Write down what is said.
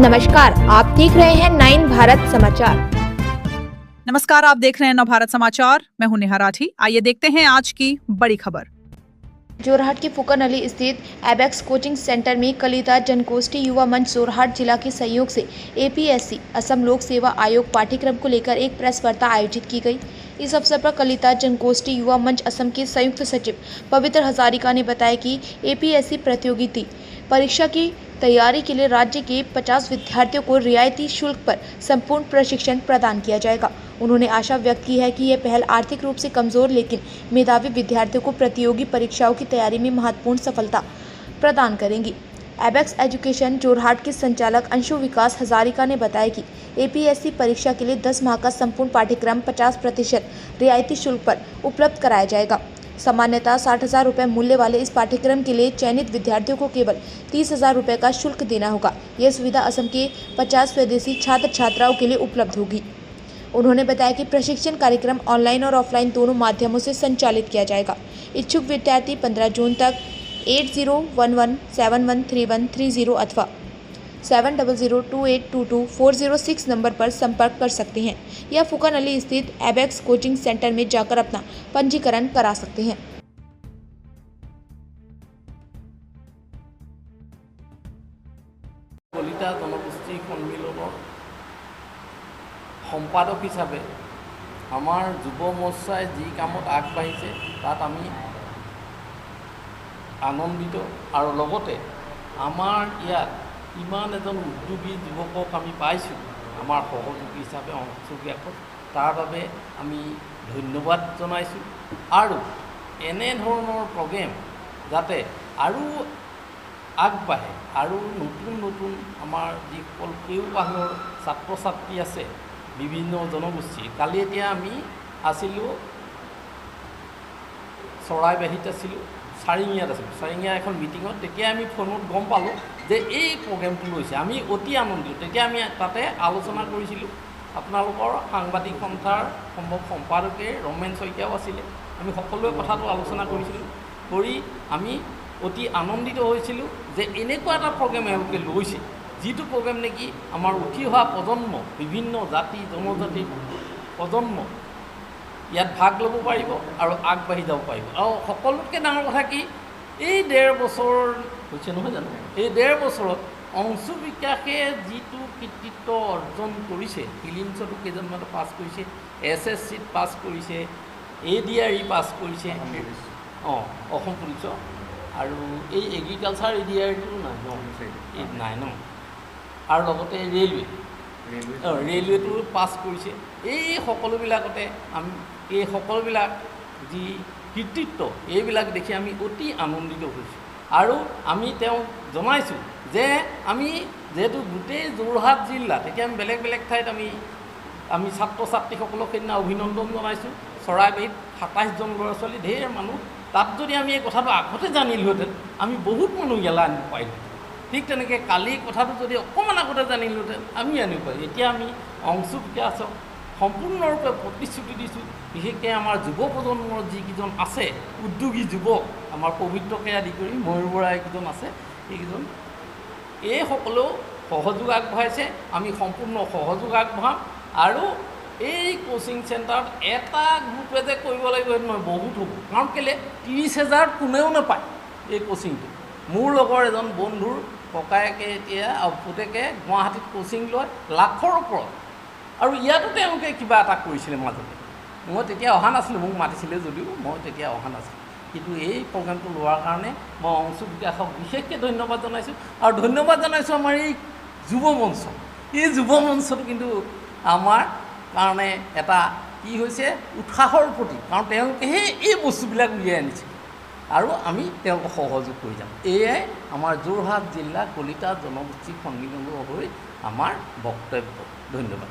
नमस्कार, आप देख रहे हैं 9 भारत समाचार। नमस्कार, आप देख रहे हैं नवभारत समाचार। मैं हूं नेहा राठी। आइए देखते हैं आज की बड़ी खबर। जोरहाट के फुकनअली स्थित एबेक्स कोचिंग सेंटर में कलिता जनगोष्ठी युवा मंच जोरहाट जिला के सहयोग से एपीएससी असम लोक सेवा आयोग पाठ्यक्रम को लेकर एक प्रेस वार्ता आयोजित की गई। इस अवसर पर कलिता जनगोष्ठी युवा मंच असम के संयुक्त सचिव पवित्र हजारिका ने बताया कि एपीएससी प्रतियोगिता परीक्षा की तैयारी के लिए राज्य के 50 विद्यार्थियों को रियायती शुल्क पर संपूर्ण प्रशिक्षण प्रदान किया जाएगा। उन्होंने आशा व्यक्त की है कि यह पहल आर्थिक रूप से कमजोर लेकिन मेधावी विद्यार्थियों को प्रतियोगी परीक्षाओं की तैयारी में महत्वपूर्ण सफलता प्रदान करेंगी। एबेक्स एजुकेशन जोरहाट के संचालक अंशु विकास हजारिका ने बताया कि एपीएससी परीक्षा के लिए 10 माह का संपूर्ण पाठ्यक्रम 50% रियायती शुल्क पर उपलब्ध कराया जाएगा। सामान्यतः 60,000 रुपये मूल्य वाले इस पाठ्यक्रम के लिए चयनित विद्यार्थियों को केवल 30,000 रुपये का शुल्क देना होगा। यह सुविधा असम के 50 स्वदेशी छात्र छात्राओं के लिए उपलब्ध होगी। उन्होंने बताया कि प्रशिक्षण कार्यक्रम ऑनलाइन और ऑफलाइन दोनों माध्यमों से संचालित किया जाएगा। इच्छुक विद्यार्थी 15 जून तक 8011713130 अथवा 7002822406 नंबर पर संपर्क कर सकते हैं या फुकनअली स्थित एबेक्स कोचिंग सेंटर में जाकर अपना पंजीकरण करा सकते हैं। কলিতা জনগোষ্ঠী সন্মিলনৰ সম্পাদক হিচাপে আমাৰ যুৱ মৰ্চাই যি কামত আগবাঢ়িছে তাত আমি আনন্দিত আৰু লগতে আমাৰ ইয়াত ইমান এজন উদ্যোগী যুৱকক আমি পাইছোঁ আমাৰ সহযোগী হিচাপে অংশগ্ৰহণ তাৰ বাবে আমি ধন্যবাদ জনাইছোঁ আৰু এনেধৰণৰ প্ৰগ্ৰেম যাতে আৰু আগবাঢ়ে আৰু নতুন নতুন আমাৰ যিসকল কেওবাহৰ ছাত্ৰ ছাত্ৰী আছে বিভিন্ন জনগোষ্ঠী কালি এতিয়া আমি আছিলোঁ চৰাইবাহীত আছিলোঁ চাৰিঙীয়াত আছিলোঁ চাৰিঙীয়া এখন মিটিঙত তেতিয়া আমি ফোনত গম পালোঁ যে এই প্ৰগ্ৰেমটো লৈছে আমি অতি আনন্দিত তেতিয়া আমি তাতে আলোচনা কৰিছিলোঁ আপোনালোকৰ সাংবাদিক সন্থাৰ সম্পাদকে ৰমেন শইকীয়াও আছিলে আমি সকলোৱে কথাটো আলোচনা কৰিছিলোঁ কৰি আমি অতি আনন্দিত হৈছিলোঁ যে এনেকুৱা এটা প্ৰগ্ৰেম এওঁলোকে লৈছে যিটো প্ৰগ্ৰেম নেকি আমাৰ উঠি অহা প্ৰজন্ম বিভিন্ন জাতি জনজাতিৰ প্ৰজন্ম ইয়াত ভাগ ল'ব পাৰিব আৰু আগবাঢ়ি যাব পাৰিব আৰু সকলোতকৈ ডাঙৰ কথা কি এই 1.5 বছৰ হৈছে নহয় জানো এই 1.5 বছৰত অংশু বিকাশে যিটো কৃতিত্ব অৰ্জন কৰিছে ফিলিমছতো কেইজনমানে পাছ কৰিছে SSCত পাছ কৰিছে ADRE পাছ কৰিছে অসম পুলিচৰ আৰু এই এগ্ৰিকালচাৰ ADREটো নাই ন আৰু লগতে ৰেলৱেটো পাছ কৰিছে এই সকলোবিলাকতে আমি এই সকলোবিলাক যি কৃতিত্ব এইবিলাক দেখি আমি অতি আনন্দিত হৈছোঁ আৰু আমি তেওঁক জনাইছোঁ যে আমি যেহেতু গোটেই যোৰহাট জিলাত এতিয়া আমি বেলেগ বেলেগ ঠাইত আমি ছাত্ৰ ছাত্ৰীসকলক সেইদিনা অভিনন্দন জনাইছোঁ চৰাইবাহীত 27জন ল'ৰা ছোৱালী ঢেৰ মানুহ তাত যদি আমি এই কথাটো আগতে জানিলোহেঁতেন আমি বহুত মানুহ ইয়ালৈ আনিব পাৰিলোঁ ঠিক তেনেকৈ কালি কথাটো যদি অকণমান আগতে জানিলোহেঁতেন আমি আনিব পাৰিলোঁ এতিয়া আমি অংশু বিকাশক সম্পূৰ্ণৰূপে প্ৰতিশ্ৰুতি দিছোঁ বিশেষকৈ আমাৰ যুৱ প্ৰজন্মৰ যিকেইজন আছে উদ্যোগী যুৱক আমাৰ পবিত্ৰকে আদি কৰি ময়ূৰ বৰা এইকেইজন আছে এইকেইজন এই সকলেও সহযোগ আগবঢ়াইছে আমি সম্পূৰ্ণ সহযোগ আগবঢ়াম আৰু এই কোচিং চেণ্টাৰত এটা গ্ৰুপে যে কৰিব লাগিব সেইটো নহয় বহুত হ'ব কাৰণ কেলৈ 30,000 কোনেও নাপায় এই কোচিংটো মোৰ লগৰ এজন বন্ধুৰ ককায়েকে এতিয়া পুতেকে গুৱাহাটীত কোচিং লয় লাখৰ ওপৰত আৰু ইয়াতো তেওঁলোকে কিবা এটা কৰিছিলে মাজতে মই তেতিয়া অহা নাছিলোঁ মোক মাতিছিলে যদিও মই তেতিয়া অহা নাছিলোঁ কিন্তু এই প্ৰগ্ৰেমটো লোৱাৰ কাৰণে মই অংশু বিকাশক বিশেষকৈ ধন্যবাদ জনাইছোঁ আৰু ধন্যবাদ জনাইছোঁ আমাৰ এই যুৱ মঞ্চ এই যুৱ মঞ্চটো কিন্তু আমাৰ কাৰণে এটা কি হৈছে উৎসাহৰ প্ৰতীক কাৰণ তেওঁলোকেহে এই বস্তুবিলাক উলিয়াই আনিছে আৰু আমি তেওঁলোকক সহযোগ কৰি যাম এয়াই আমাৰ যোৰহাট জিলা কলিতা জনগোষ্ঠী সন্মিলনৰ হৈ আমাৰ বক্তব্য ধন্যবাদ।